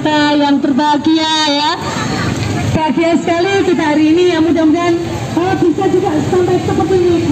peserta yang berbahagia ya. Bahagia sekali kita hari ini ya, mudah-mudahan bisa juga sampai seperti ini.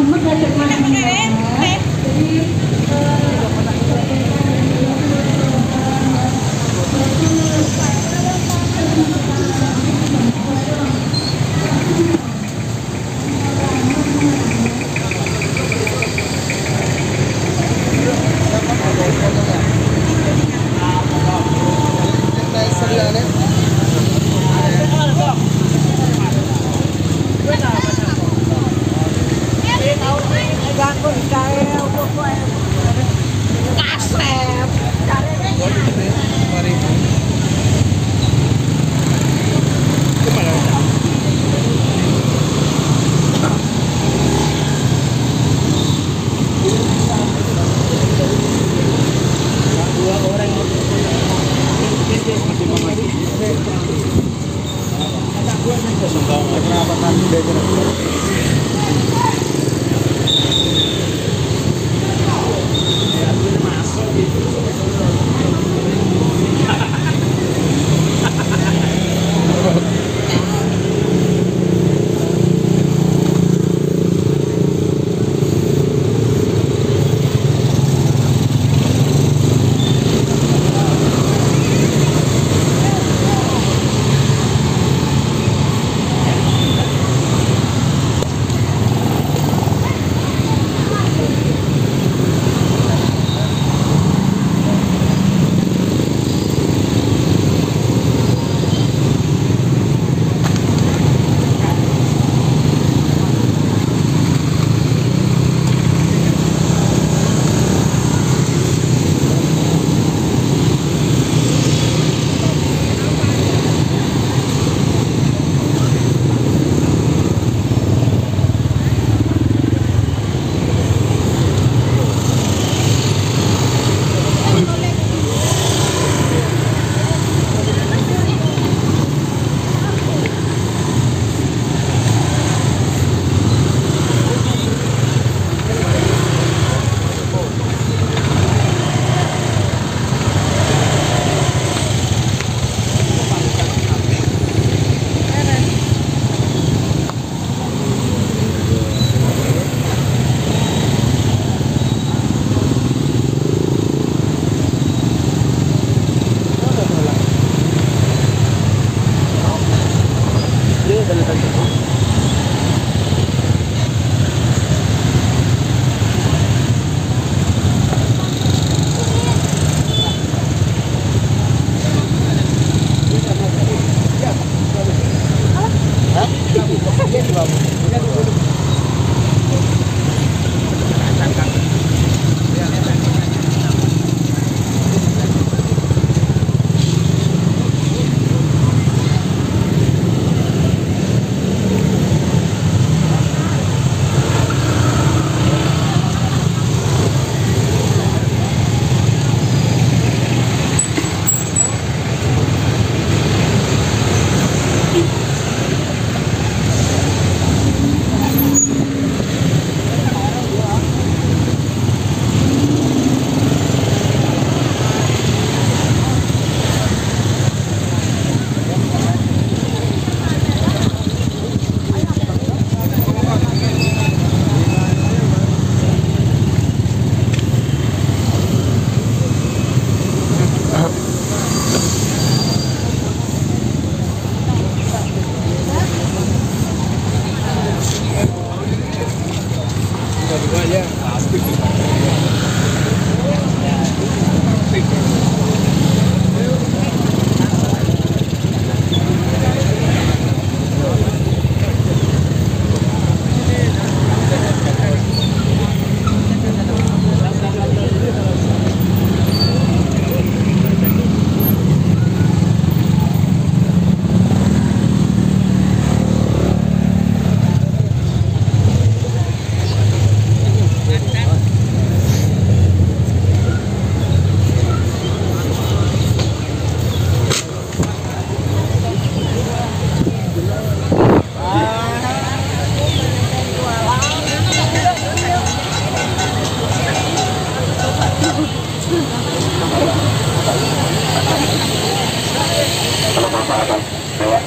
atas lewat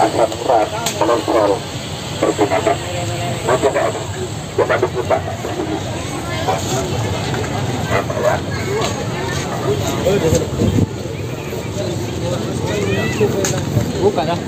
asam urat kolesterol pergunakan motor ada coba dibuka apa ya buka dah.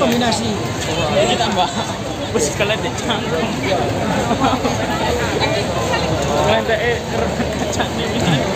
Kombinasi ini tambah bus kalian dicanggung kalian kacang ini ini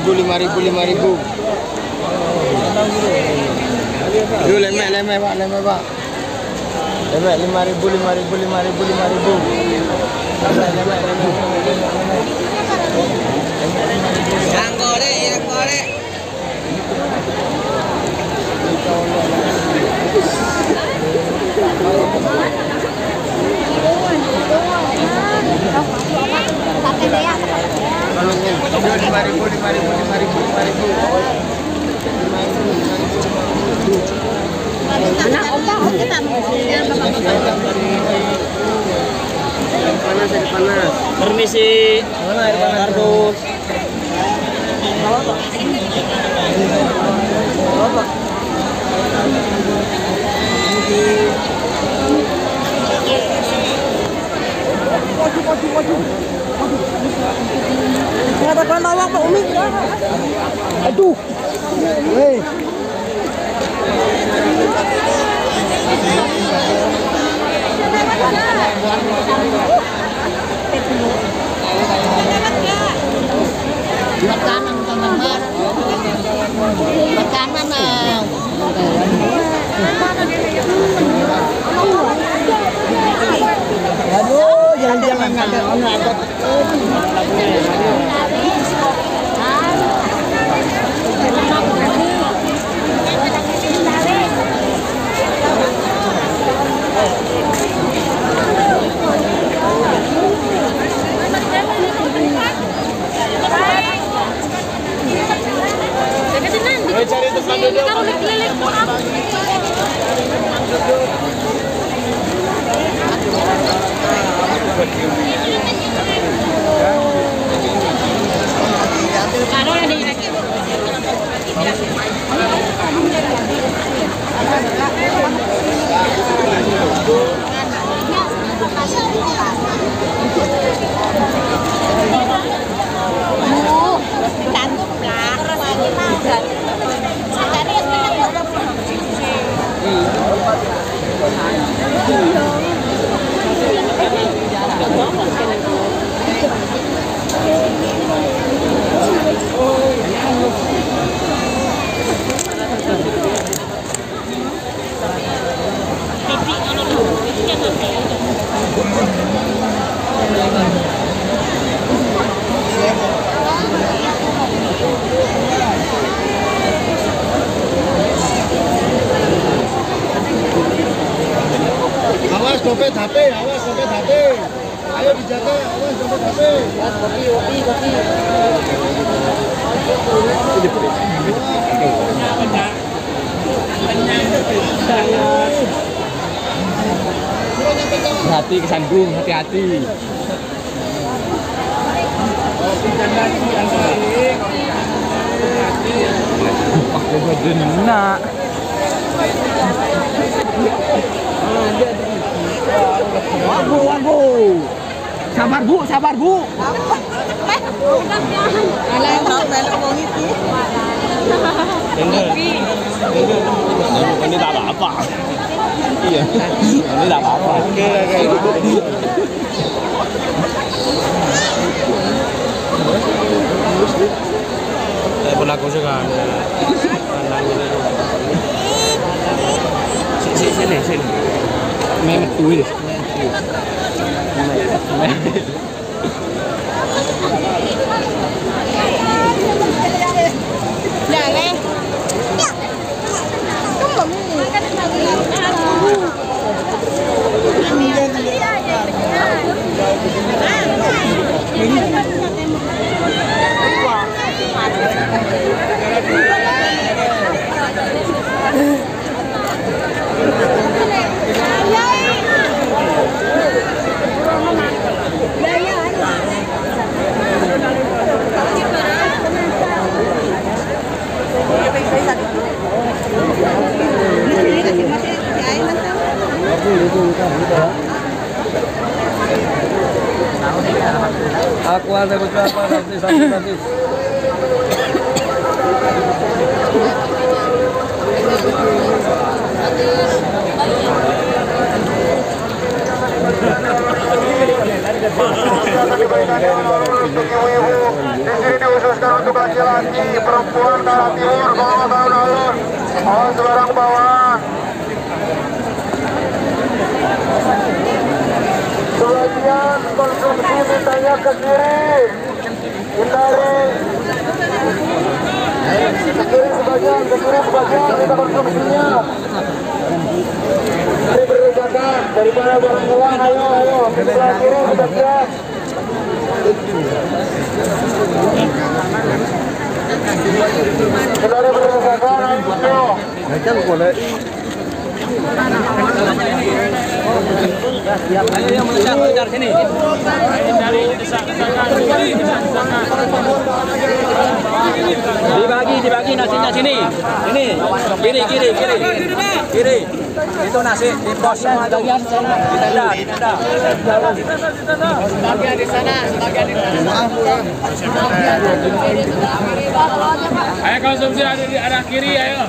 $5.000. Dulu lemek pak, lemek 5.000. Yang goreng. Panas. Permisi. Mana air panas? Kardus. Katakan lawak Pak Umi. Aduh. Hei. Makanan teman-teman. Makanan nah. Aduh, jangan ngangkat. Cari tempat duduk. Awas dompet HP, awas dompet HP. Ayo dijaga, awas dompet HP. Kopi. Hati kesandung, hati-hati. Kopi jangan Nak. Waduh. Sabar bu. Ini tak apa-apa. Iya. Ini tak apa-apa. Pun aku suka. Sini. Memang tuh. Aku ada berapa nanti satu. Di sini dihususkan untuk laki-laki, perempuan, kalah timur, bawah, alun-alun. Awas barang bawah. Sebagian konsumsi mintanya ke kiri. Hindari. Ke kiri sebagian kita konsumsinya. Ini berdesakan daripada barang uang, ayo. Ke sebelah kiri sebagian. Hindari berdesakan, ayo. Ayo yang mengejar sini. Dibagi nasinya sini. Ini kiri. Itu nasi di pos semua tuh. Di tenda. Bagian di sana. Ayo konsumsi ada di arah kiri, ayo.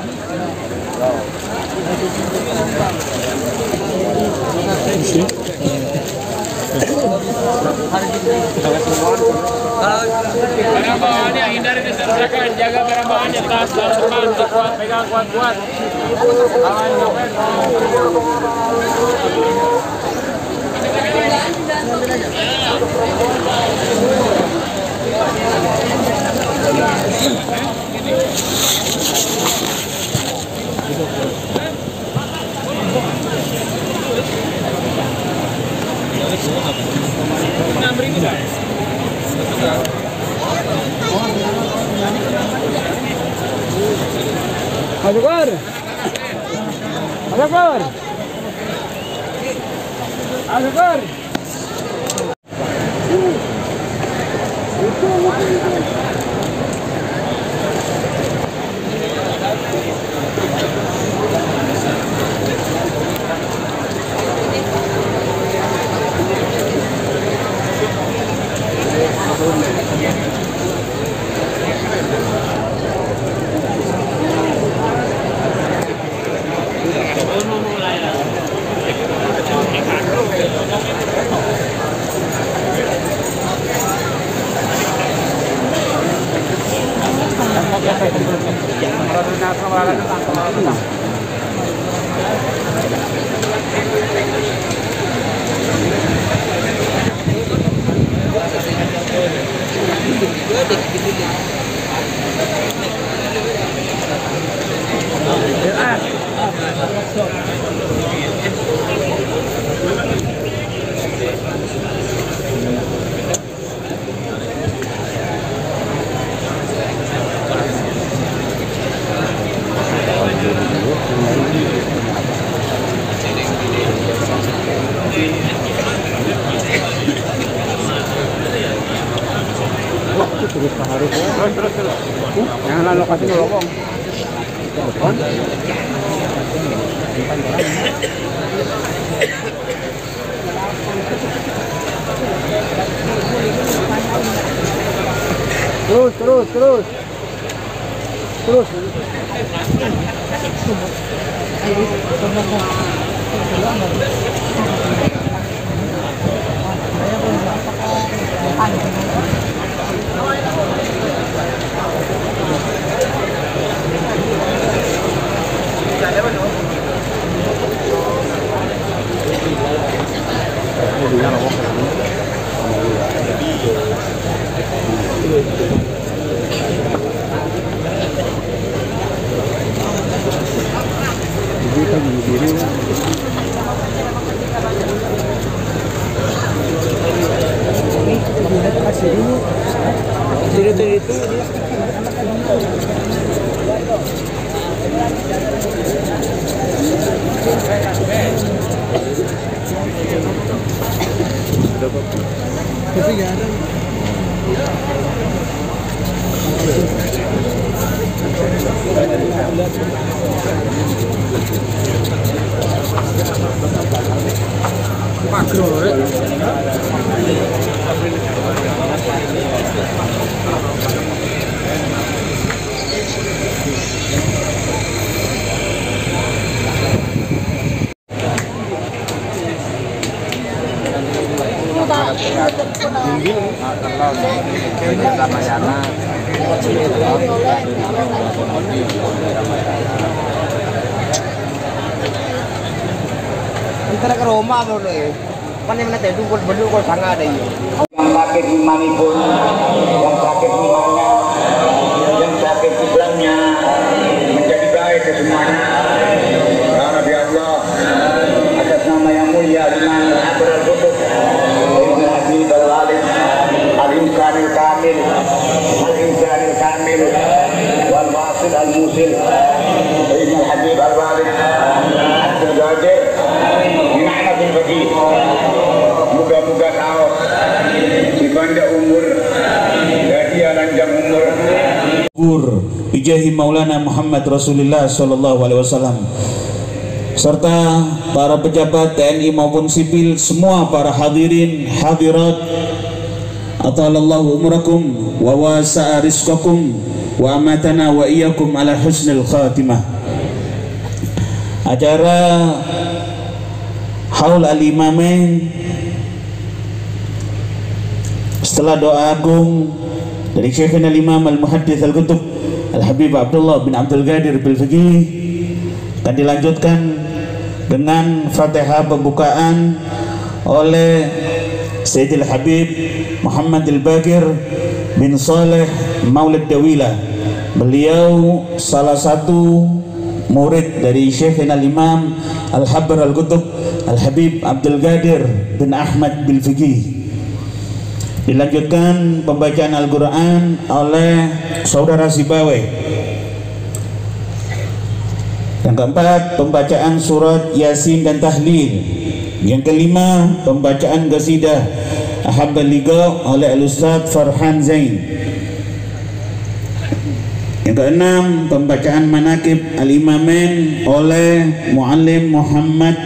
Barang bawaannya hindari disertakan, jaga barang bawaannya, tas, teman, kuat, pegang kuat. Ajakor. Ajakor. Ajakor. Jangan lokasi dulu, Bang. Terus. Antara ke Roma baru ya. Kan yang nanti dulu kok sangat ada ya. Yang sakit imanipun, yang sakit imannya, yang sakit Islamnya menjadi baik ke semuanya. Ya Rabbi Allah, atas nama yang mulia Imam Habrul Qutub Ibn Habib Al-Walid Al-Insanil Kamil Al-Insanil Kamil Wal-Wasil Al-Musil Ibn Habib Al-Walid Abdul Qadir Minahmatul Faqih. Moga-moga tahu di panjang umur dan dia lanjang umur bijahi Maulana Muhammad Rasulullah Sallallahu Alaihi Wasallam, serta para pejabat TNI maupun sipil, semua para hadirin hadirat, atalallahu umurakum wa wasa'a rizqakum wa amatana wa iyyakum ala husnil khatimah. Acara Haul al-Imamain setelah doa agung dari Syekhina al-Imam al-Muhaddits al-Qutub Al-Habib Abdullah bin Abdul Qadir bil-Fiqih akan dilanjutkan dengan Fatihah pembukaan oleh Sayyidil Habib Muhammad Al-Baqir bin Saleh Maulid Dawila. Beliau salah satu murid dari Syekhina al-Imam Al-Habr Al-Qutub Al-Habib Abdul Qadir bin Ahmad bil-Fiqih. Dilanjutkan pembacaan Al-Quran oleh Saudara Sibawe. Yang keempat, pembacaan surat Yasin dan tahlil. Yang kelima, pembacaan qasidah Ahabbal Liqa oleh Al-Ustaz Farhan Zain. Yang keenam, pembacaan manaqib Al-Imamain oleh Muallim Muhammad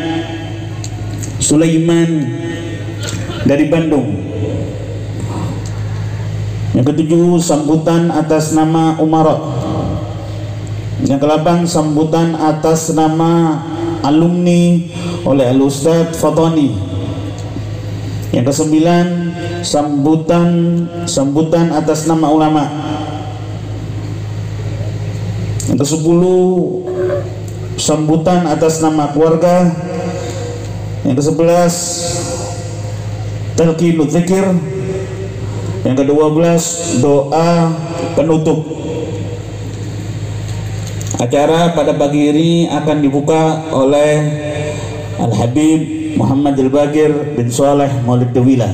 Sulaiman dari Bandung. Yang ketujuh, sambutan atas nama Umarat. Yang kedelapan, sambutan atas nama alumni oleh Al-Ustaz Fadhani. Yang kesembilan, sambutan atas nama ulama. Yang kesepuluh, sambutan atas nama keluarga. Yang kesebelas, talqinul dzikir. Yang ke-12, doa penutup. Acara pada pagi ini akan dibuka oleh Al-Habib Muhammad Al-Bagir bin Saleh Maulid Dewila.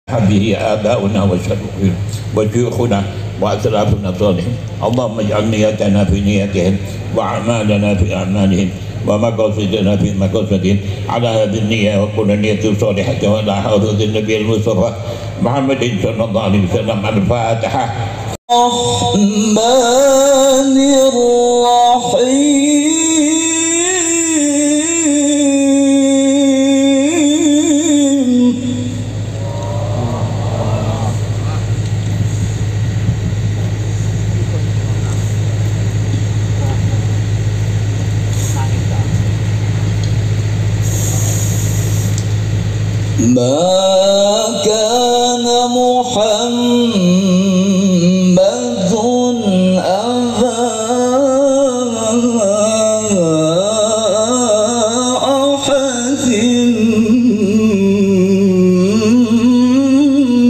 Habihi aba'una wa syarruhum wa syuyukhuna wa atrafuna salihim. Allahumma ij'al niyatana fi niyatihim wa a'malana fi a'malihim wa maqasidana fi maqasidihim ala hadhihi an-niyyah wa kullu niyyatin salihah wa la hawla illa billahi al-mustafa Muhammadin sallallahu alaihi wasallam. Al-Fatihah. Rahmanir Rahim. ما كان محمد أبا أحد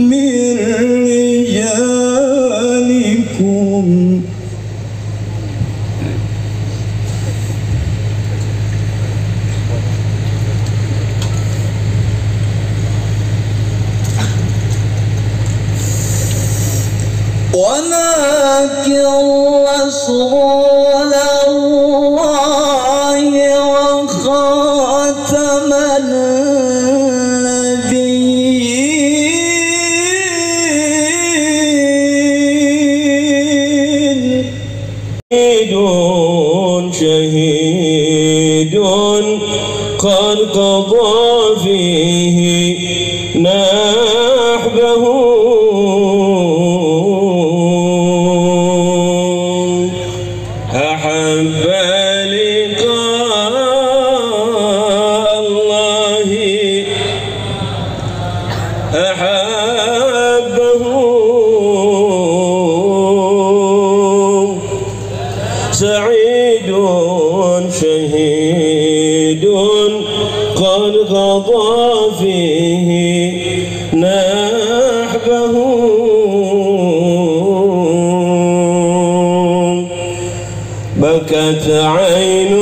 من رجالكم ولكن رسول الله وخاتم النبيين شهيد قد قضى فيه نحبه أحب لقاء الله أحبه سعيد شهيد قد قضى فيه نحبه بكت عين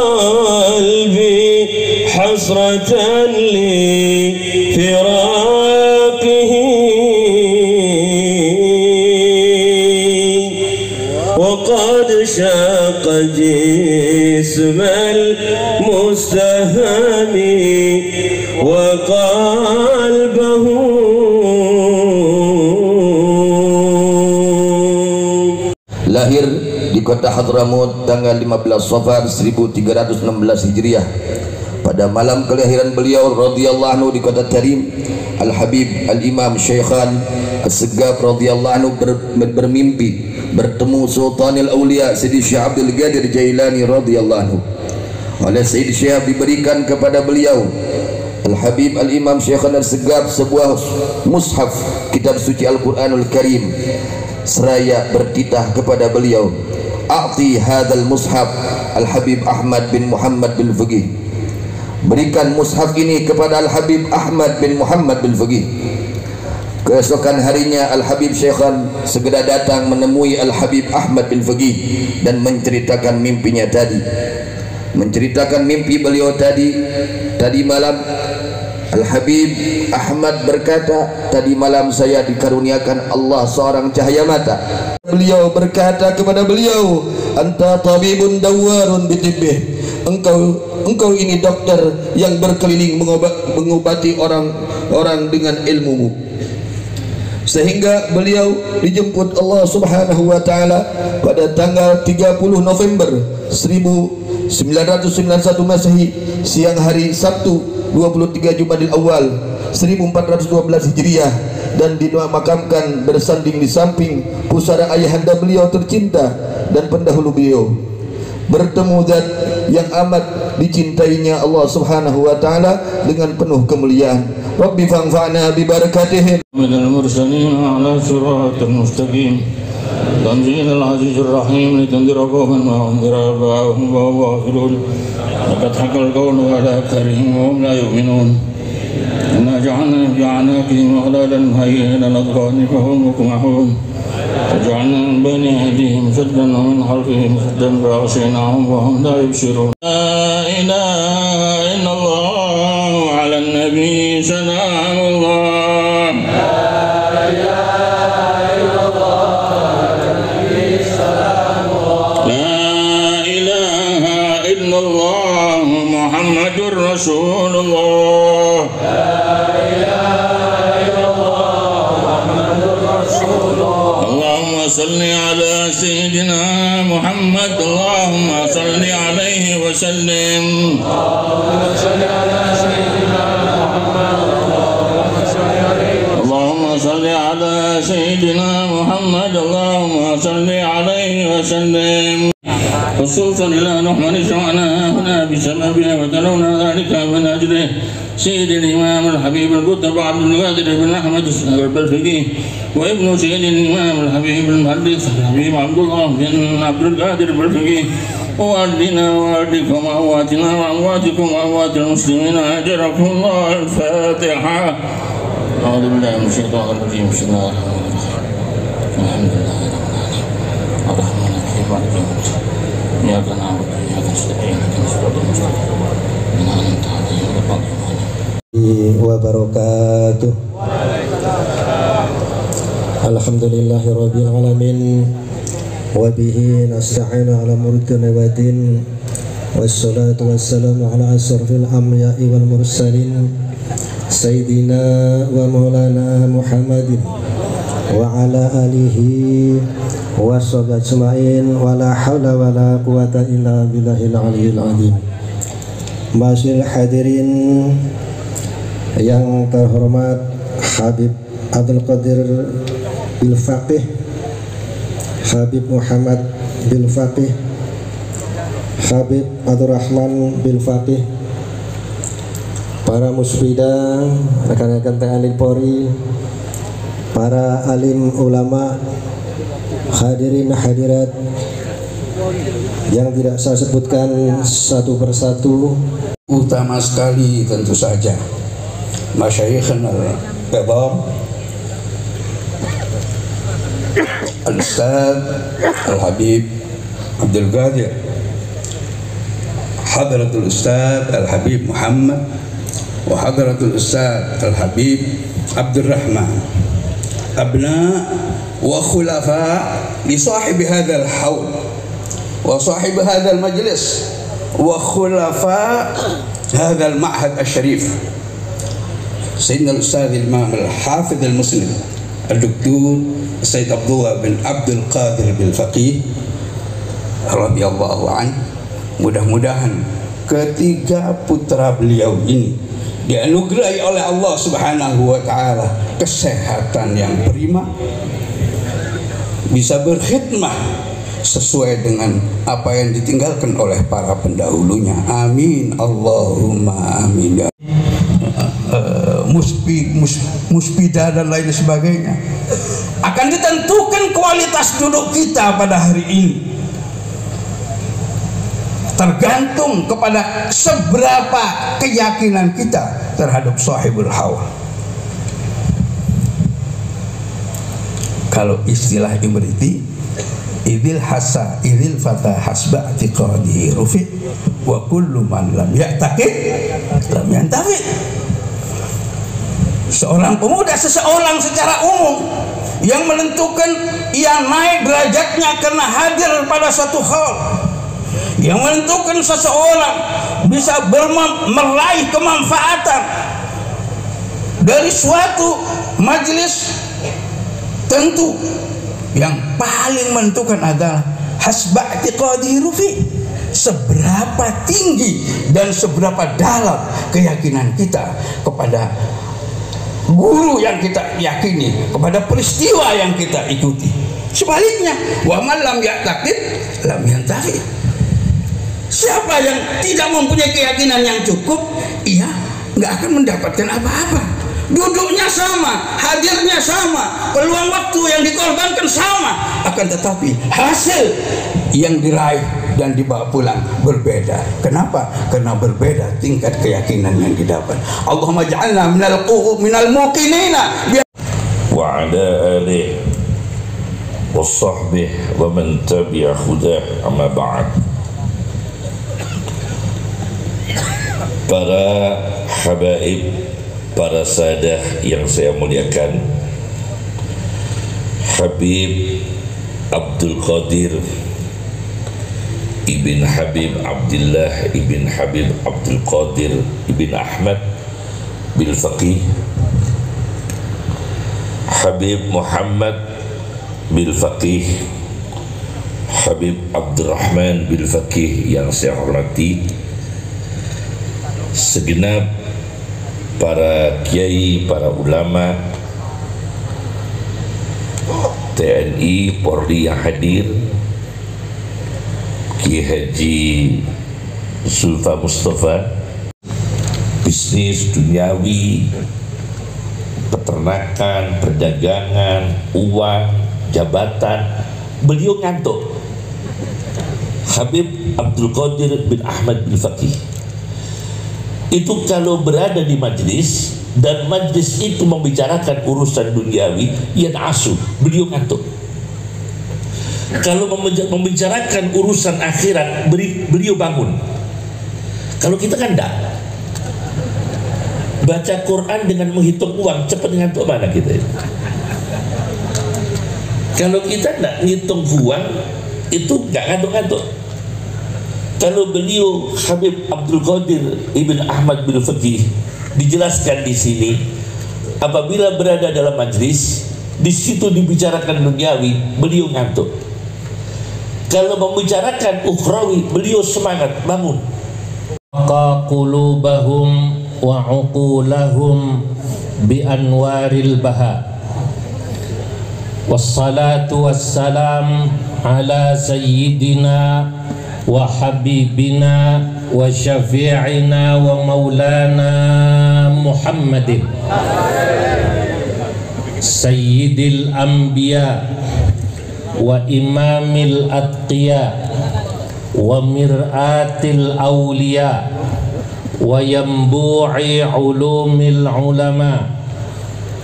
قلبي حسرة لفراقه وقد شاق جسم المستهام وقلبه lahir di kota Hadramut tanggal 15 Safar 1316 Hijriah. Pada malam kelahiran beliau radhiyallahu anhu di kota Tarim, Al-Habib Al-Imam Syekhan As-Segaf radhiyallahu anhu bermimpi bertemu Sultanul Aulia Sayyidi Syekh Abdul Qadir Jailani radhiyallahu anhu. Oleh Sayyidi Syekh diberikan kepada beliau Al-Habib Al-Imam Syekhan As-Segaf sebuah mushaf kitab suci Al-Quranul Karim. Seraya bertitah kepada beliau, "A'ti hadzal mushaf Al-Habib Ahmad bin Muhammad bin Faqih." Berikan mushaf ini kepada Al-Habib Ahmad bin Muhammad bin Faqih. Keesokan harinya Al-Habib Syekhan segera datang menemui Al-Habib Ahmad bin Faqih dan menceritakan mimpinya tadi. Menceritakan mimpi beliau tadi malam Al-Habib Ahmad berkata, tadi malam saya dikaruniakan Allah seorang cahaya mata. Beliau berkata kepada beliau, anta tabibun dawarun bitibih, engkau ini dokter yang berkeliling mengobati orang-orang dengan ilmumu. Sehingga beliau dijemput Allah Subhanahu wa taala pada tanggal 30 November 1991 Masehi, siang hari Sabtu 23 Jumadil Awal 1412 Hijriah, dan dimakamkan bersanding di samping pusara ayahanda beliau tercinta dan pendahulu beliau, bertemu zat yang amat dicintainya Allah Subhanahu wa taala dengan penuh kemuliaan. Rabbi fanfa'na bi barakatihim. Minal mursalin ala siratal mustaqim. Tanzilul azizir rahim litundira qauman ma undira ba'hum wa ghafilun. Laqad haqqal qawlu ala aktsarihim wa hum la yu'minun. Inna ja'alna fi a'naqihim aghlalan hayyan al-adghani fa hum muqmahun. وجعلنا من بين أيديهم سدا ومن خلفهم سدا فأغشيناهم وهم لا يبصرون. لا إله إلا الله على النبي سلام الله. لا إله إلا الله على النبي سلام الله. لا إله إلا الله محمد رسول الله. صل على سيدنا محمد اللهم صل عليه وسلم. اللهم صل على سيدنا محمد اللهم صل عليه وسلم. خصوصا لا نحن شرعنا هنا بسببها وتلونا ذلك من أجله سيد الإمام الحبيب القطب عبد القادر بن أحمد البلفقي، وابن سيد الإمام الحبيب المحدث الحبيب عبد الله بن عبد القادر البلفقي، ووالدنا ووالدكم وأمواتنا وأمواتكم وأموات المسلمين أجركم الله. الفاتحة. أعوذ بالله من الشيطان الرجيم. بسم الله الرحمن الرحيم. الحمد لله رب العالمين الرحمن الرحيم مالك يوم الدين إياك نعبد وإياك نستعين اهدنا الصراط المستقيم أنعمت عليهم غير المغضوب عليهم wabarakatuh. Alhamdulillahi rabbil alamin wa bihi nasta'inu ala mulkina wa din, wassalatu wassalamu ala asrafil anbiya'i wal mursalin sayyidina wa maulana Muhammadin wa ala alihi wa sahbihi ajma'in wa la hawla wa la quwata illa billahil aliyyil azim. Masyaallah hadirin yang terhormat Habib Abdul Qadir bil Faqih, Habib Muhammad bil Faqih, Habib Abdul Rahman bil Faqih, para musbida, rekan-rekan TNI Polri, para alim ulama, hadirin hadirat yang tidak saya sebutkan satu persatu. Utama sekali tentu saja Masyayikhna al-Kibar Al-Ustaz Al-Habib Abdul Qadir, Hadratul Ustaz Al-Habib Muhammad, wa Hadratul Ustaz Al-Habib Abdul Rahman, abna wa khulafa li sahibi hadzal haul wa sahibi hadzal majlis wa khulafa hadzal ma'had asy-syarif Sayyidina Al-Ustaz Imam Al-Hafidh Al-Muslim Al-Doktor Sayyid Abdullah bin Abdul Qadir bil Faqih radhiyallahu anhu. Mudah-mudahan ketiga putra beliau ini dianugerahi oleh Allah Subhanahu wa taala kesehatan yang prima, bisa berkhidmah sesuai dengan apa yang ditinggalkan oleh para pendahulunya. Amin Allahumma amin. Muspida dan lain sebagainya akan ditentukan kualitas duduk kita pada hari ini, tergantung kepada seberapa keyakinan kita terhadap sahibul hawa. Kalau istilah Ibriti, idil hasa idil fata hasba i'tiqadi rufi wa kullu man lam ya'taqid lam yantafi. Seorang pemuda, seseorang secara umum yang menentukan ia naik derajatnya karena hadir pada satu hal, yang menentukan seseorang bisa meraih kemanfaatan dari suatu majelis. Tentu yang paling menentukan adalah hasba i'tiqadihi fi, seberapa tinggi dan seberapa dalam keyakinan kita kepada guru yang kita yakini, kepada peristiwa yang kita ikuti. Sebaliknya, wa man lam ya'taqid lam yantafi. Siapa yang tidak mempunyai keyakinan yang cukup, ia nggak akan mendapatkan apa-apa. Duduknya sama, hadirnya sama, peluang waktu yang dikorbankan sama, akan tetapi hasil yang diraih dan dibawa pulang berbeda. Kenapa? Karena berbeda tingkat keyakinan yang didapat. Allahumma ja'alna minal muqinina wa ala alihi wa sahbihi wa man tabi'a hudah, amma ba'd. Para habaib, para sadah yang saya muliakan, Habib Abdul Qadir Ibn Habib Abdullah Ibn Habib Abdul Qadir Ibn Ahmad bil Faqih, Habib Muhammad bil Faqih, Habib Abdurrahman bil Faqih yang saya hormati, segenap para kiai, para ulama, TNI, Polri yang hadir, Kiai Haji Zulfa Mustafa, bisnis duniawi, peternakan, perdagangan, uang, jabatan, beliau ngantuk. Habib Abdul Qadir bin Ahmad bin Faqih itu kalau berada di majlis dan majlis itu membicarakan urusan duniawi, ya asu, beliau ngantuk. Kalau membicarakan urusan akhirat, beliau bangun. Kalau kita kan enggak. Baca Quran dengan menghitung uang, cepat ngantuk mana kita? Kalau kita enggak ngitung uang, itu enggak ngantuk-ngantuk. Kalau beliau Habib Abdul Qadir Ibn Ahmad bin Faqih dijelaskan di sini, apabila berada dalam majlis, di situ dibicarakan duniawi, beliau ngantuk. Kalau membicarakan ukhrawi, beliau semangat, bangun. Qulubahum wa uqulahum bi anwaril baha. Wassalatu wassalam ala sayyidina wa habibina wa syafi'ina wa maulana Muhammadin sayyidil anbiya wa imamil atqiya wa mir'atil awliya wa yambu'i ulumil ulama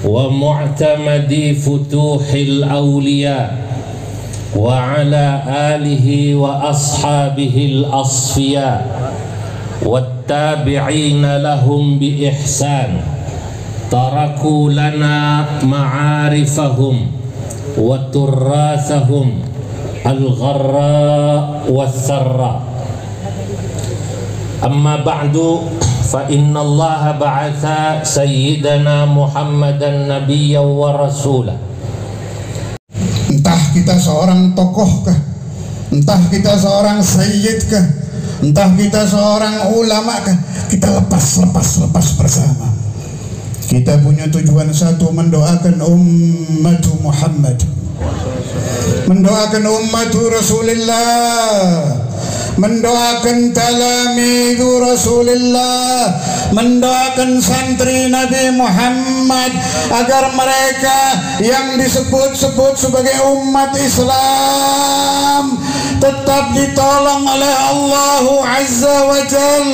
wa mu'tamadi futuhil awliya wa ala alihi wa ashabihil asfiya wattabi'ina lahum bi ihsan taraku lana ma'arifahum wa turrathahum al-gharra was-sarra. Amma ba'du, fa inna Allah ba'atha sayyidana Muhammadan nabiyyan wa rasulah. Entah kita seorang tokoh kah, entah kita seorang sayyid kah, entah kita seorang ulama kah, kita lepas bersama. Kita punya tujuan satu, mendoakan umat Muhammad, mendoakan umat Rasulullah, mendoakan talamidu Rasulullah, mendoakan santri Nabi Muhammad agar mereka yang disebut-sebut sebagai umat Islam tetap ditolong oleh Allah Azza wa Jal.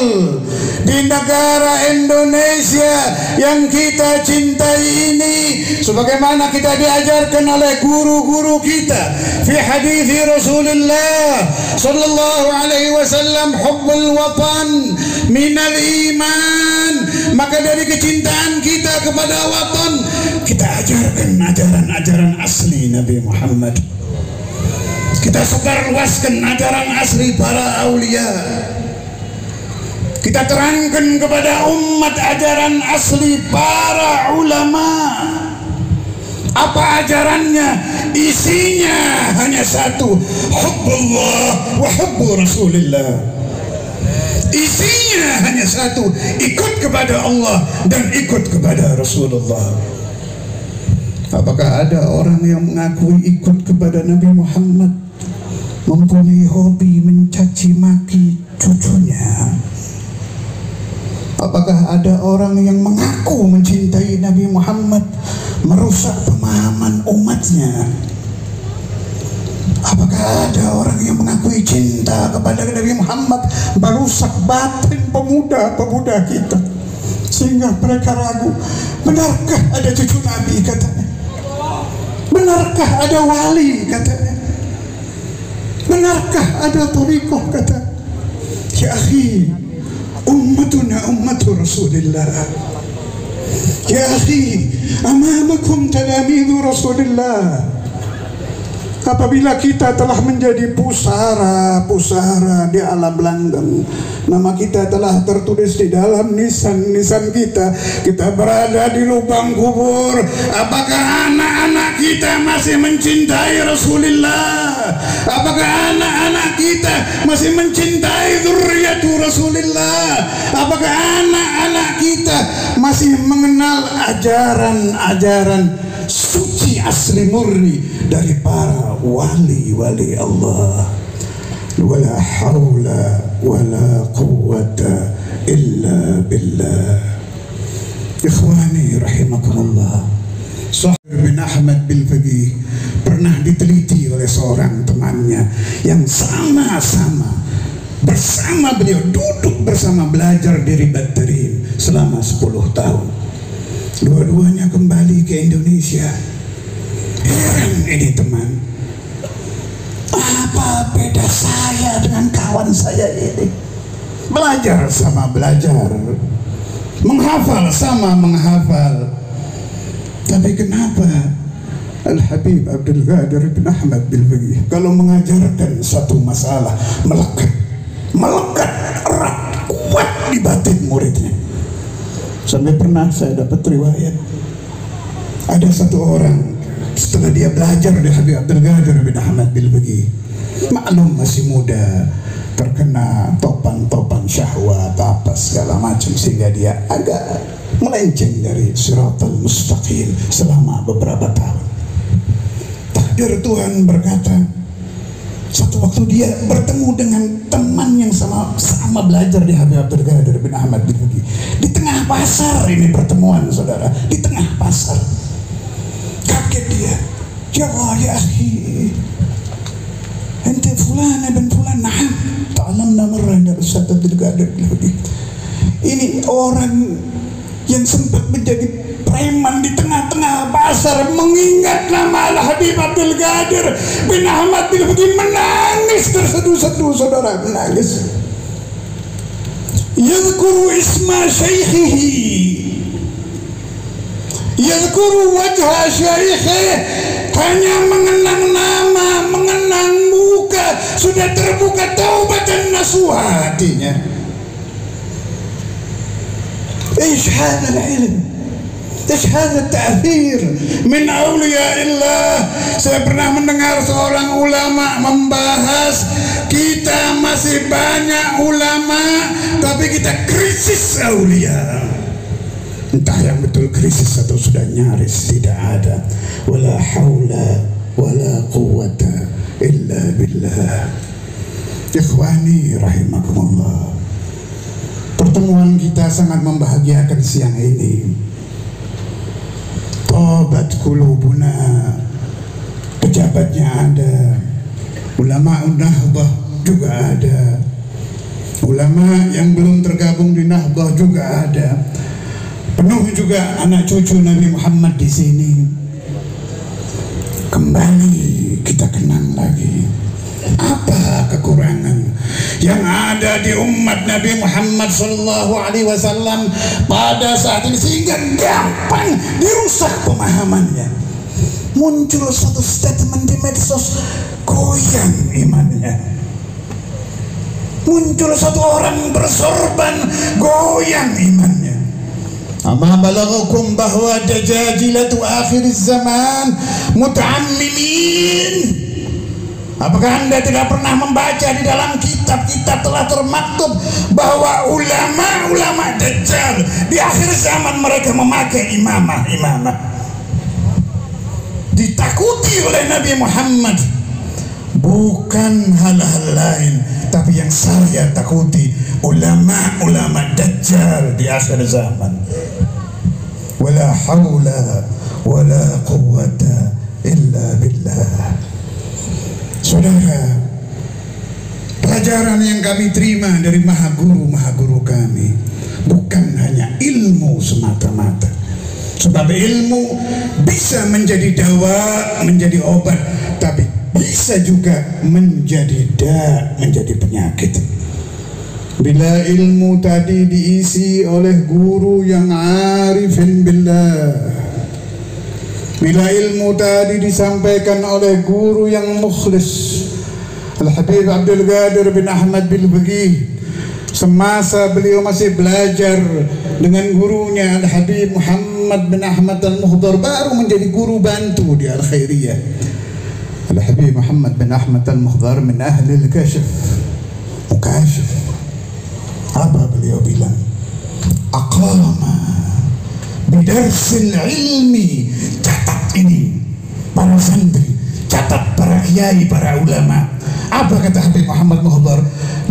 Di negara Indonesia yang kita cintai ini, sebagaimana kita diajarkan oleh guru-guru kita fi hadis Rasulullah sallallahu alaihi wasallam, hubbul watan minal iman, maka dari kecintaan kita kepada watan kita ajarkan ajaran-ajaran asli Nabi Muhammad. Kita sebarluaskan ajaran asli para aulia. Kita terangkan kepada umat ajaran asli para ulama. Apa ajarannya? Isinya hanya satu, hubbullah wa hubbu Rasulillah. Isinya hanya satu, ikut kepada Allah dan ikut kepada Rasulullah. Apakah ada orang yang mengakui ikut kepada Nabi Muhammad, mempunyai hobi mencaci maki cucunya? Apakah ada orang yang mengaku mencintai Nabi Muhammad, merusak pemahaman umatnya? Apakah ada orang yang mengakui cinta kepada Nabi Muhammad, merusak batin pemuda-pemuda kita, sehingga mereka ragu, benarkah ada cucu Nabi katanya? Benarkah ada wali katanya? Benarkah ada thariqah katanya? Ya akhi, ummatuna ummatu Rasulillah. Ya akhi, amamakum talamidhu Rasulillah. Apabila kita telah menjadi pusara-pusara di alam langgang, nama kita telah tertulis di dalam nisan-nisan kita berada di lubang kubur, apakah anak-anak kita masih mencintai Rasulullah? Apakah anak-anak kita masih mencintai dzurriyyatu Rasulullah? Apakah anak-anak kita masih mengenal ajaran-ajaran suci asli murni dari para wali-wali Allah? Wala haula wala quwwata illa billah. Ikhwani rahimakumullah, Sahir bin Ahmad bin Faqih pernah diteliti oleh seorang temannya yang sama-sama bersama beliau, duduk bersama belajar di Ribat Tarim selama 10 tahun. Dua-duanya kembali ke Indonesia. Heran ini teman, apa beda saya dengan kawan saya ini? Belajar sama belajar, menghafal sama menghafal, tapi kenapa Al-Habib Abdul Qadir bin Ahmad bin Faqih kalau mengajarkan satu masalah melekat erat kuat di batin muridnya? Sampai pernah saya dapat riwayat, ada satu orang setelah dia belajar di Habib Abdul Qadir bin Ahmad bin Faqih, maklum masih muda, terkena topan-topan syahwat apa segala macam, sehingga dia agak melenceng dari Shiratal Mustaqim selama beberapa tahun. Takdir Tuhan berkata, satu waktu dia bertemu dengan teman yang sama belajar di Habib Abdul Qadir bin Ahmad bin Faqih. Di tengah pasar ini pertemuan, saudara, di tengah pasar. Kaget dia, ya Allah ya akhi, ente fulan bin fulan, na'am, ta'alamna marrah ya Ustaz Abdul Qadir bin Faqih. Ini orang yang sempat menjadi preman di tengah-tengah pasar, mengingat nama Al-Habib Abdul Qadir bin Ahmad bin Faqih, menangis terseduh-seduh, saudara, menangis. Yadhkuru isma syaikhihi, yadhkuru wajha syaikhihi, hanya mengenang nama, mengenang muka, sudah terbuka taubatan nasuha hatinya. Ish hadha al-ilm, ish hadha al-ta'thir min awliyaillah. Saya pernah mendengar seorang ulama membahas, kita masih banyak ulama tapi kita krisis aulia. Entah yang betul krisis atau sudah nyaris tidak ada. Wala haula wala quwwata illa billah. Ikhwani rahimakumullah, pertemuan kita sangat membahagiakan siang ini. Tabat kulubuna, pejabatnya ada, ulama Nahdah juga ada, ulama yang belum tergabung di Nahdah juga ada, penuh juga anak cucu Nabi Muhammad di sini. Kembali kita kenang lagi apa kekurangan yang ada di umat Nabi Muhammad SAW pada saat ini sehingga gampang dirusak pemahamannya. Muncul satu statement di medsos, goyang imannya. Muncul satu orang bersorban, goyang imannya. Ama balaghakum bahwa dajajilatu akhir zaman muta'ammimin. Apakah Anda tidak pernah membaca di dalam kitab-kitab telah termaktub bahwa ulama-ulama Dajjal di akhir zaman mereka memakai imamah. Ditakuti oleh Nabi Muhammad. Bukan hal-hal lain, tapi yang saya takuti ulama-ulama Dajjal di akhir zaman. Wala hawla wala quwwata illa billah. Saudara, pelajaran yang kami terima dari Maha Guru kami bukan hanya ilmu semata-mata. Sebab ilmu bisa menjadi dawa, menjadi obat, tapi bisa juga menjadi menjadi penyakit. Bila ilmu tadi diisi oleh guru yang arifin billah, bila ilmu tadi disampaikan oleh guru yang mukhlis, Al-Habib Abdul Qadir bin Ahmad Bilbaqi, semasa beliau masih belajar dengan gurunya Al-Habib Muhammad bin Ahmad Al-Muhdar, baru menjadi guru bantu di Al-Khairiyah. Al-Habib Muhammad bin Ahmad Al-Muhdar min ahli al-kashf, mukashif. Apa beliau bilang? Aqama bidarsil ilmi. Catat ini para santri, catat para kiai, para ulama. Apa kata Habib Muhammad Muhdar?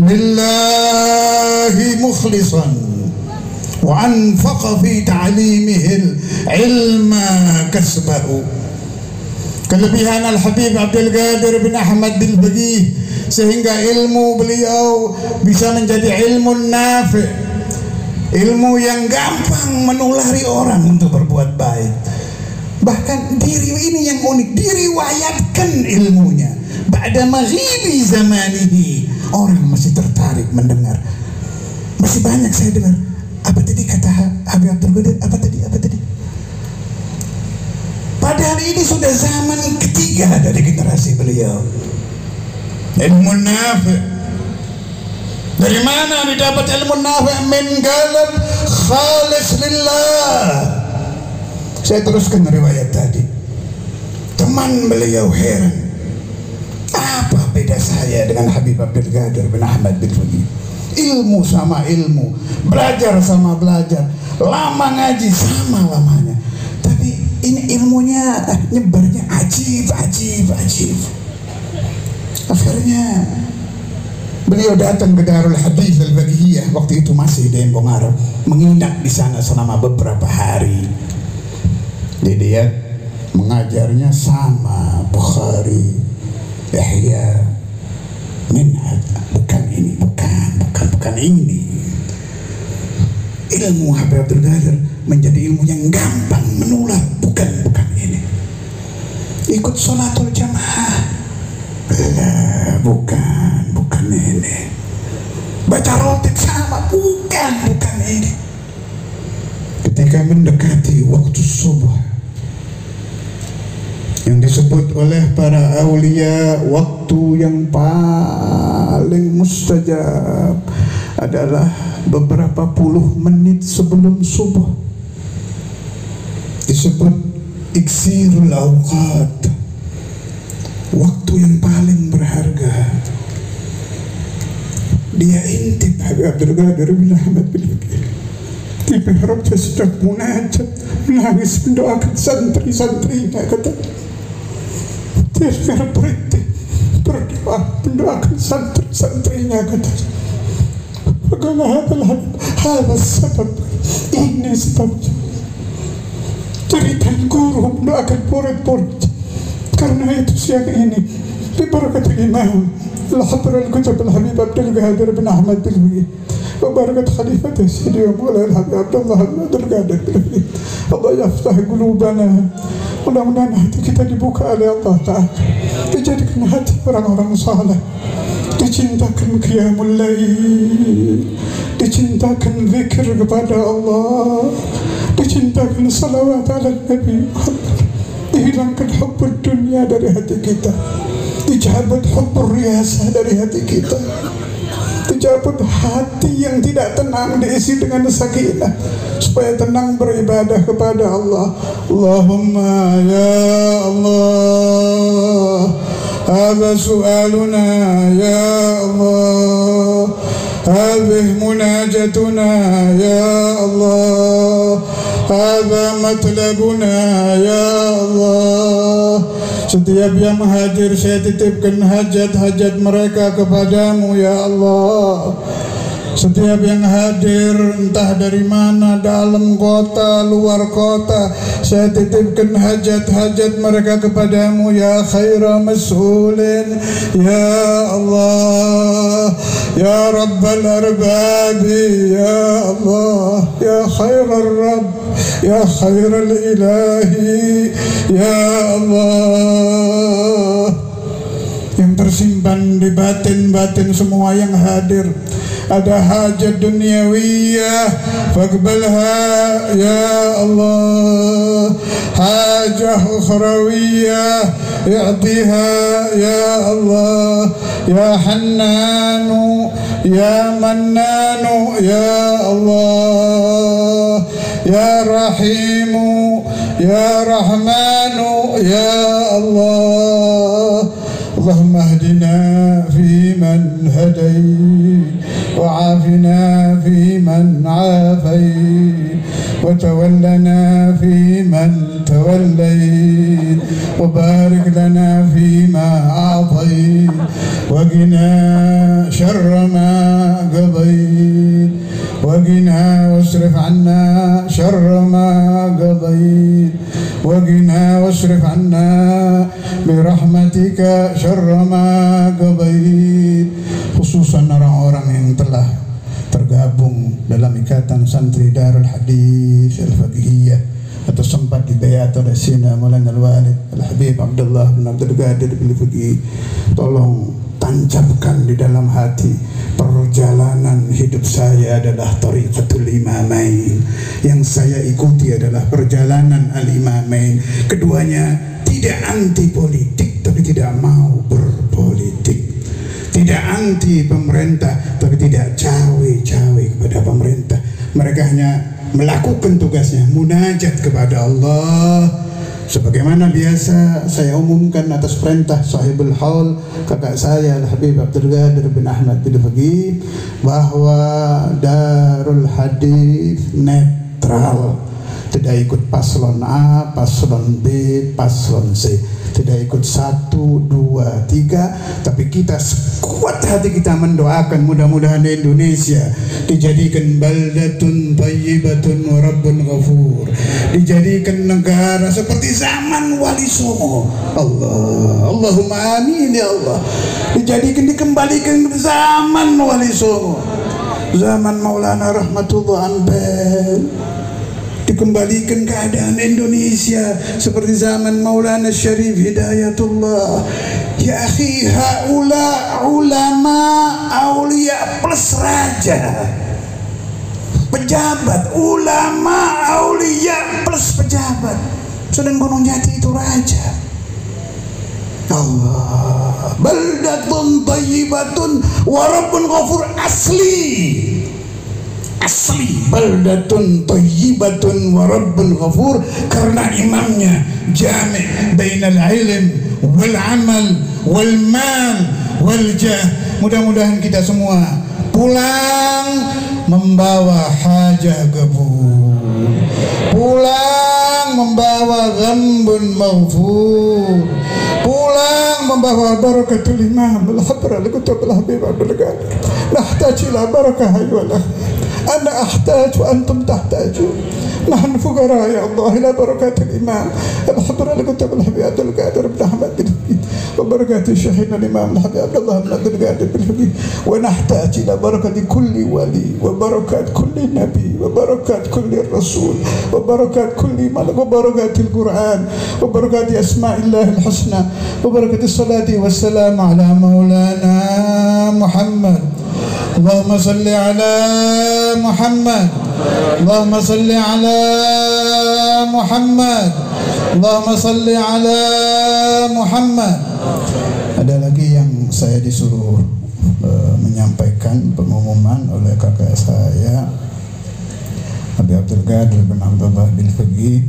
Lillahi mukhlisan wa anfaqa fi ta'limihil ilma kasbahu. Kelebihan Al-Habib Abdul Qadir bin Ahmad Bilbaqi sehingga ilmu beliau bisa menjadi ilmu nafi', ilmu yang gampang menulari orang untuk berbuat baik. Bahkan diri ini yang unik, diriwayatkan ilmunya ba'da maghibi zamanihi. Orang masih tertarik mendengar. Masih banyak saya dengar. Apa tadi kata Habib Abdul Qadir? Apa tadi? Padahal ini sudah zaman ketiga dari generasi beliau. Ilmu nafi'. Dari mana didapat ilmu nafi'? Min qalb khalis lillah. Saya teruskan riwayat tadi. Teman beliau heran, apa beda saya dengan Habib Abdul Qadir bin Ahmad Bilbaqi? Ilmu sama ilmu, belajar sama belajar, lama ngaji sama lamanya. Tapi ini ilmunya nyebarnya ajib. Akhirnya beliau datang ke Darul Hadits Al-Baqiyah, waktu itu masih di Embong Arab, menginap di sana selama beberapa hari. Dia mengajarnya sama Bukhari, Yahya, Minhaj. Bukan ini. Ilmu Habib Abdul Qadir menjadi ilmu yang gampang menular. Bukan ini. Ikut sholatul jamaah. Bukan ini. Baca rotib sama. Bukan ini. Ketika mendekati waktu subuh, yang disebut oleh para aulia waktu yang paling mustajab adalah beberapa puluh menit sebelum subuh. Disebut iksirul awqat, waktu yang paling berharga. Dia intip Habib Abdul Qadir bin Ahmad Bilbaqi di mihrabnya sedang munajat, menangis mendoakan santri-santrinya. Kata dia berhenti berdoa mendoakan santri-santrinya. Kata bagaimana hal sebab ini sebabnya. Cerita guru mendoakan murid-murid. Karena itu siang ini Habib بركة الإمام الحبر الكتب الحبيب عبد القادر بن أحمد بالفقيه وبركة خليفة سيدي ومولاي الحبيب عبد الله بن عبد القادر بالفقيه. الله يفتح قلوبنا, mudah-mudahan hati kita dibuka oleh Allah Ta'ala, dijadikan hati orang-orang saleh, dicintakan qiyamul lail, dicintakan zikir kepada Allah, dicintakan salawat ala Nabi Muhammad, dihilangkan hubbud dunia dari hati kita, dicabut hubbur riyasah dari hati kita, dicabut hati yang tidak tenang, diisi dengan sakinah supaya tenang beribadah kepada Allah. Allahumma ya Allah, hadza su'aluna ya Allah, hadhihi munajatuna ya Allah, hadza matlabuna ya Allah. Setiap yang hadir saya titipkan hajat-hajat mereka kepadamu ya Allah. Setiap yang hadir entah dari mana, dalam kota, luar kota, saya titipkan hajat-hajat mereka kepadamu ya khaira mas'ulin ya Allah, ya Rabbal Arbabi ya Allah, ya khairar Rabb, ya khairal ilahi ya Allah. Yang tersimpan di batin-batin semua yang hadir, ada hajat dunyawiyah faqbalha ya Allah, hajah ukhrawiyah i'tiha ya Allah, ya Hannanu ya Mannanu ya Allah, ya Rahimu ya Rahmanu ya Allah. اللهم اهدنا فيمن هديت وعافنا فيمن عافيت وتولنا فيمن توليت وبارك لنا فيما أعطيت وقنا شر ما قضيت وقنا واصرف عنا شر ما قضيت وقنا واصرف عنا برحمتك شر ما قضيت. Khususan orang-orang yang telah tergabung dalam ikatan santri Darul Hadis Al-Faqihiyah atau sempat dibayat oleh Sina Maulana Al-Walid Al-Habib Abdullah bin Abdul Qadir Al-Faqih, tolong tancapkan di dalam hati, perjalanan hidup saya adalah Tariqatul Imamain, yang saya ikuti adalah perjalanan Al-Imamain. Keduanya tidak anti politik tapi tidak mau berpolitik, tidak anti pemerintah tapi tidak cawe-cawe kepada pemerintah. Mereka hanya melakukan tugasnya, munajat kepada Allah. Sebagaimana biasa saya umumkan atas perintah Sahibul Haul, kakak saya Al-Habib Abdul Qadir bin Ahmad bin Faqih, bahwa Darul Hadis netral, tidak ikut paslon A, paslon B, paslon C, tidak ikut 1, 2, 3, tapi kita sekuat hati kita mendoakan mudah-mudahan Indonesia dijadikan baldatun thayyibatun wa rabbun ghafur, dijadikan negara seperti zaman Wali Songo. Allahumma amin ya Allah. Dikembalikan ke zaman Wali Songo, zaman Maulana Rahmatullah Ampel. Dikembalikan keadaan Indonesia seperti zaman Maulana Syarif Hidayatullah. Ya akhi, haula ulama aulia plus raja, pejabat, ulama aulia plus pejabat. Sedang Gunung Jati itu raja. Allah, baldatun thayyibatun wa rabbun ghafur, asli baldatun thayyibatun wa rabbun ghafur, karena imamnya jami' bainal ilm wal amal wal mal wal jah. Mudah-mudahan kita semua pulang membawa hajah kabul, pulang membawa ghambun maghfur, pulang membawa barakatul imam al-habra al-kutub al-habib Abdul Qadir. Nahtaj ila barakah ayyuhal akh, ana ahtaj wa antum tahtajun. Nahnu fuqara ya Allah ila barakatil imam al-habra al-kutub al-habib Abdul Qadir bin Ahmad bin Faqih. وبركات شيخنا الإمام محمد عبد الله بن عبد القادر بالفقيه، ونحتاج إلى بركة كل ولي وبركات كل نبي وبركات كل رسول وبركات كل ملك وبركات القرآن وبركات أسماء الله الحسنى وبركة الصلاة والسلام على مولانا محمد. اللهم صل على محمد، اللهم صل على محمد، اللهم صل على Muhammad. Ada lagi yang saya disuruh menyampaikan pengumuman oleh kakak saya Habib Abdul Qadir bin Abdullah bin Faqih.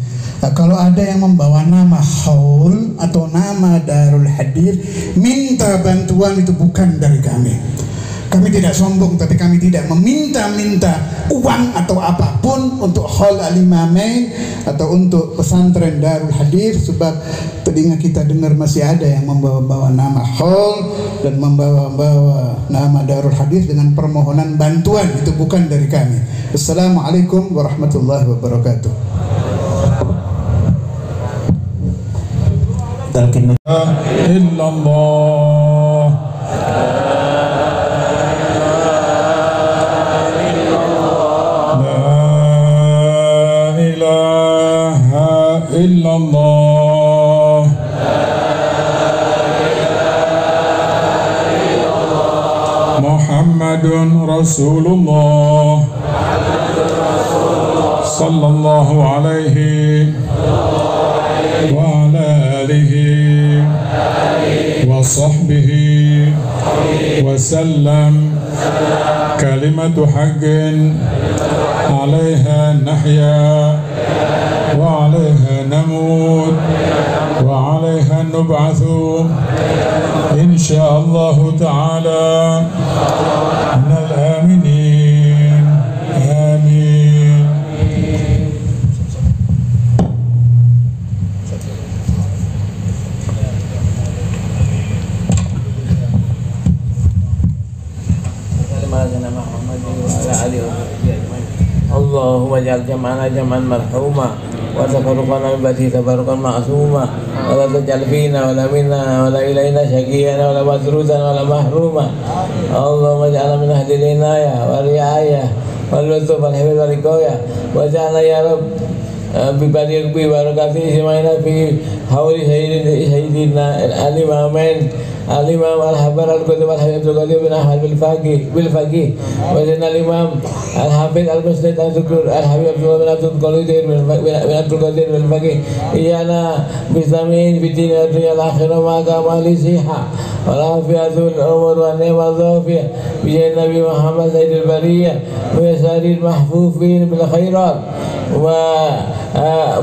Kalau ada yang membawa nama haul atau nama Darul Hadith, minta bantuan itu bukan dari kami. Kami tidak sombong, tapi kami tidak meminta-minta uang atau apapun untuk Haul Al-Imamain atau untuk pesantren Darul Hadith, sebab telinga kita dengar masih ada yang membawa-bawa nama Haul dan membawa-bawa nama Darul Hadith dengan permohonan bantuan. Itu bukan dari kami. Assalamualaikum warahmatullahi wabarakatuh. Illallah. Illallah. Muhammadun Rasulullah sallallahu alaihi wa ala alihi wa sahbihi wa sallam. Kalimatu haqqin alaiha nahya وعليها نموت وعليها نبعث إن شاء الله تعالى من الآمنين. آمين. Allahumma ja'al jam'ana jam'an marhuma wa tafarruqana min ba'di tafarruqan ma'suma wa la taj'al fina wa la minna wa la ilayna syaqiyan wa la masrudan wa la mahruma. Allahumma ja'alna min ahlil inayah wa riayah wal lutuf wal hifz wal riqayah wa ja'alna ya Rabb bi barakati ismaina fi hawli sayyidina al-imamain al-imam al-habar al-qutub al-habib al-qadir bin Ahmad bil-faqih wa jana al-imam al-hafidh al-musnid al-zukur al-habib bin Abdul Qadir bin Abdul Qadir bil-faqih iyana bisamin fi din dunya al-akhirah ma kamali siha wa afiyatul umur wa ni'mal dhafiyah bi Nabi Muhammad sayyidil bariyah wa yasarir mahfufin bil khairat wa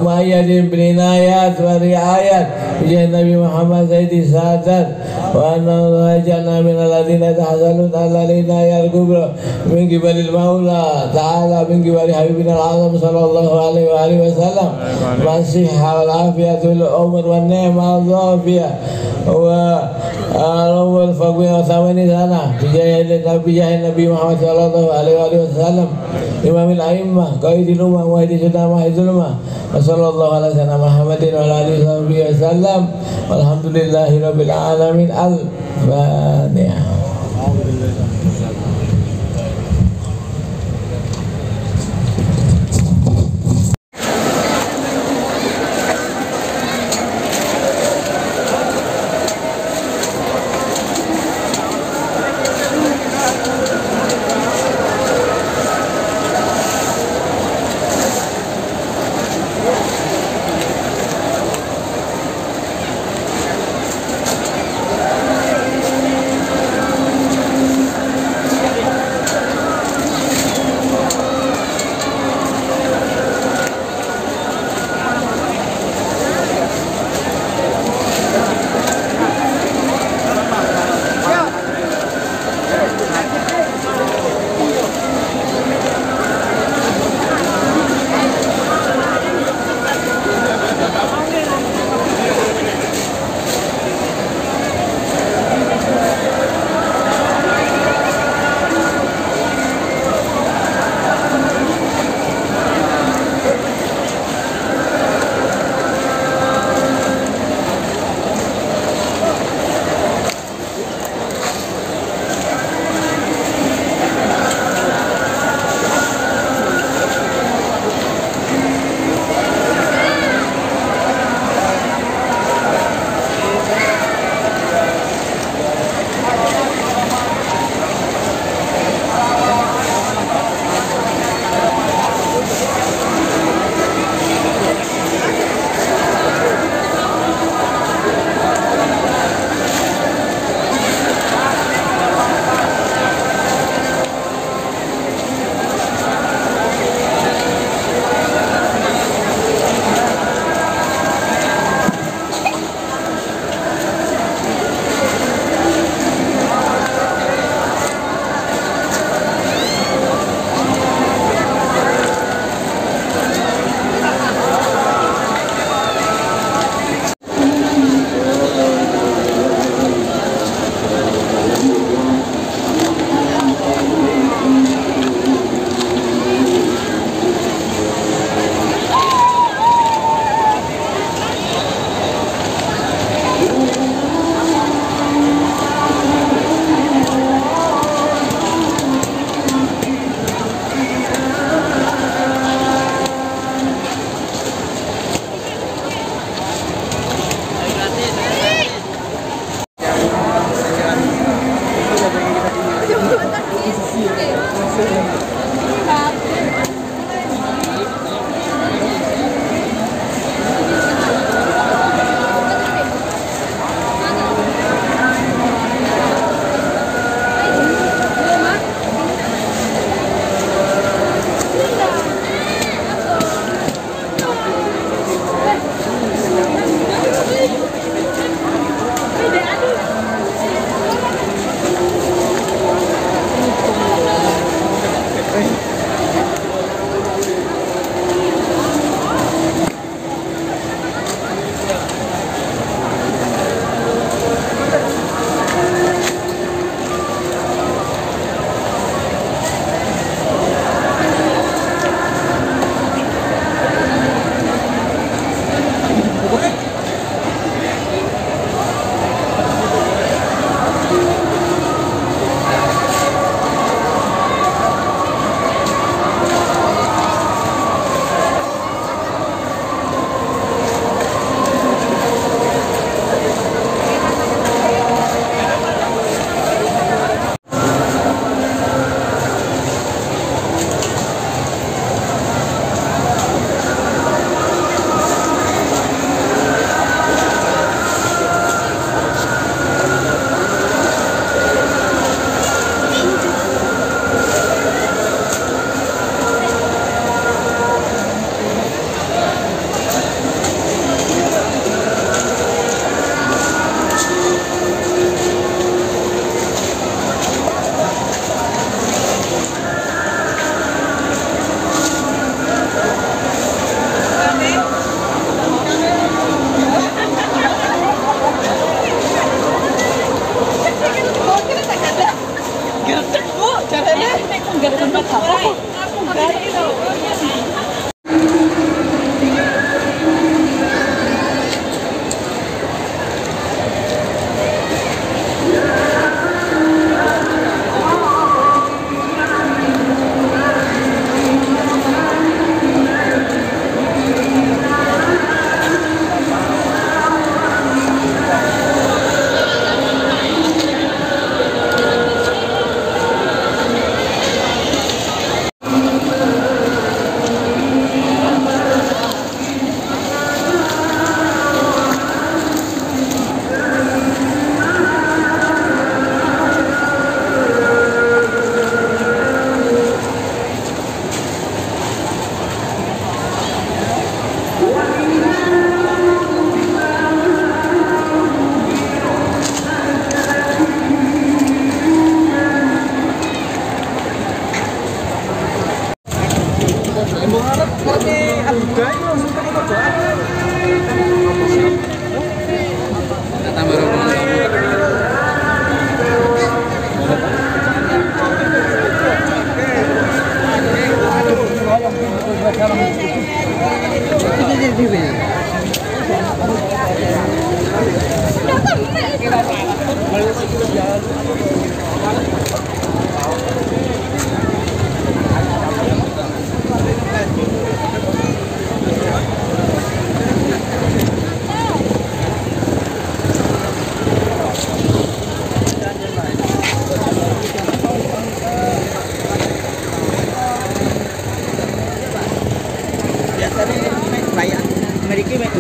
muayyadin bil inayat wa riayat bi Nabi Muhammad sayyidis sadat wa anna ja'alna min alladhina tahzalun alaina ya al-kubra min qibalil maula ta'ala min qibali habibina al-azam sallallahu alaihi wa alihi wasallam masihha wal afiyatul umur wa ni'mal dhafiyah wa al-awwal faqwa thawani sana bijaya Nabi Muhammad sallallahu alaihi wa alihi wasallam imamil a'immah qaidil ummah wa hadi sunnah wa hizul ummah wa sallallahu alaihi wa Muhammadin wa alihi wasallam walhamdulillahi rabbil alamin. Al-Fatihah.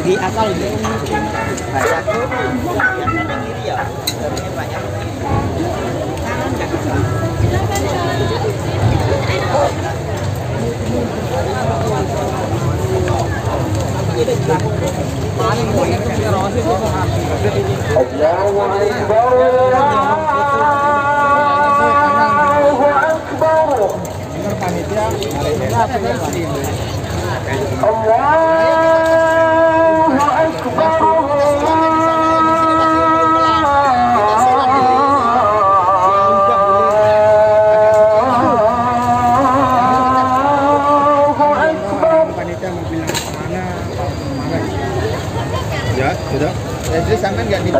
Di asal baca tuh biasanya kiri ya, banyak kanan nggak bisa. Ya, sudah. Jadi sampai nggak di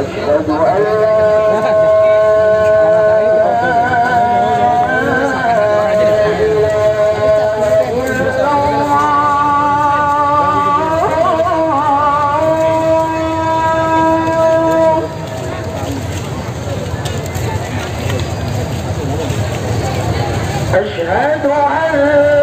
أشهد أن